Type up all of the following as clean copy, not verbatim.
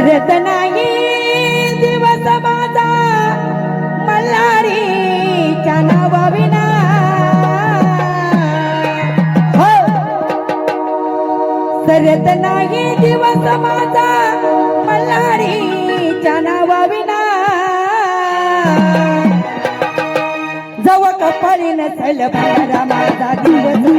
सरत नाही दिवस माझा मल्हारीच्या नावाविना हो सरत नाही दिवस माझा मल्हारीच्या नावाविना जव कपाळी नसल भंडारा माझा दिवस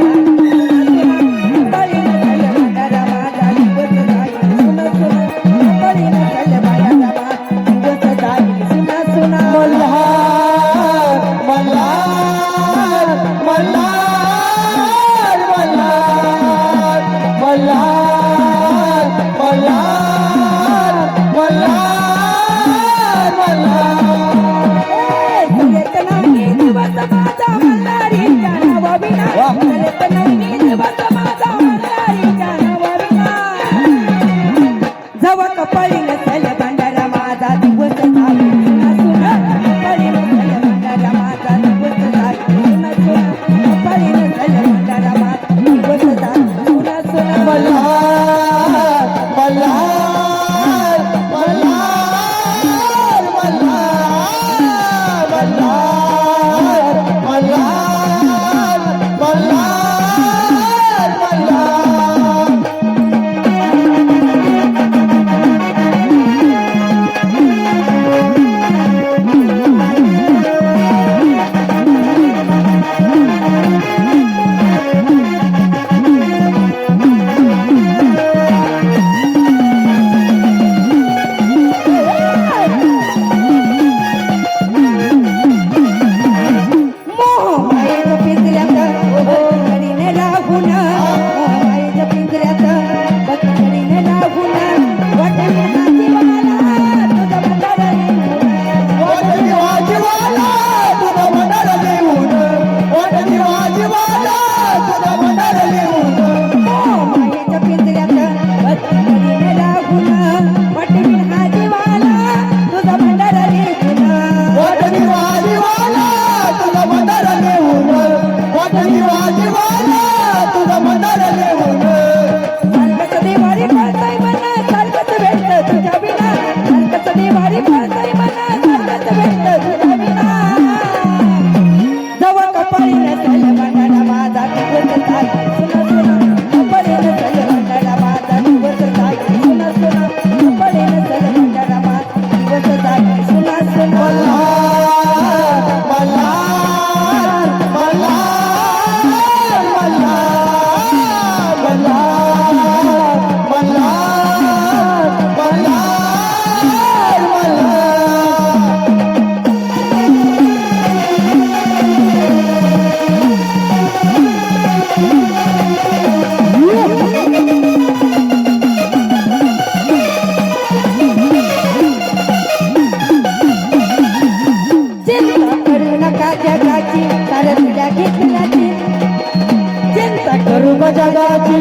जगाची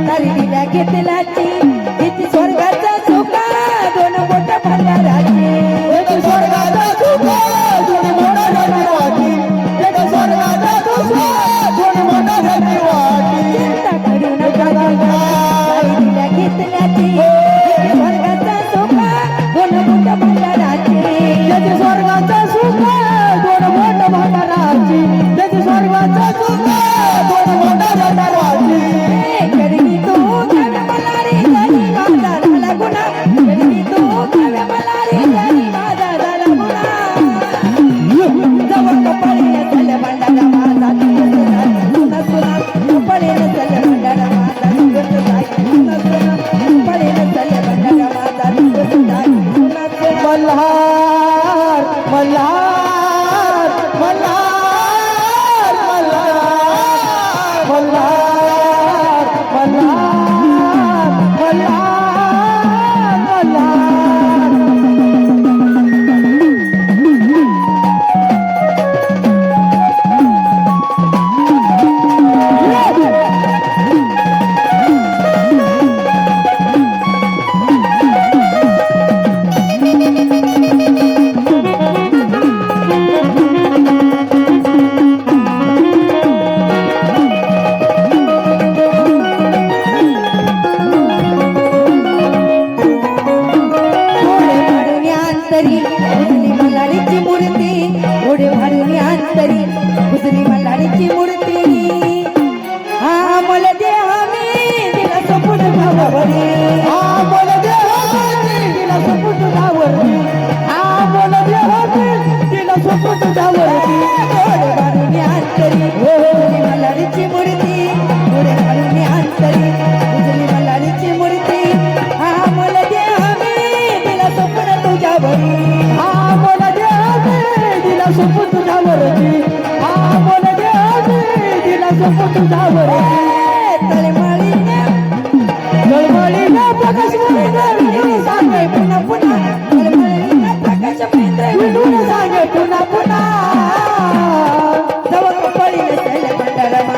तारीला घेतलाची किती स्वर्गाचा सुखा दोन बोट भंडाराची स्वर्गाचा सुखा दोन बोट भंडाराची स्वर्गाचा सुखा दोन बोट भंडाराची चिंता करू नका तारीला घेतलाची स्वर्गाचा सुखा दोन बोट भंडाराची स्वर्गाचा सुखा दोन बोट भंडाराची स्वर्गाचा सुखा दोन बोट भंडाराची करणी तू मलारी गणी वाला उजली मल्हारीची मूर्ती हा मला दे आम्ही दिला सपून भावावरी हा बोल देवानी दिला सपून भावावरी हा बोल देवानी दिला सपून भावावरी गोड बाळूने अंतरी उजली मल्हारीची मूर्ती गोड बाळूने अंतरी उजली मल्हारीची मूर्ती हा मला दे आम्ही दिला सपून तुझ्यावरी हा बोल देवानी दिला सोपून तुझ्यावरती हा बोल देवानी दिला सोपून तुझ्यावरती तळमळीने गळमळीने प्रकाश विठून सांगे पुन्हा पुन्हा तळमळीने प्रकाश पेंद्रे विठून सांगे पुन्हा पुन्हा जवळ पळी नसेल पंढरमा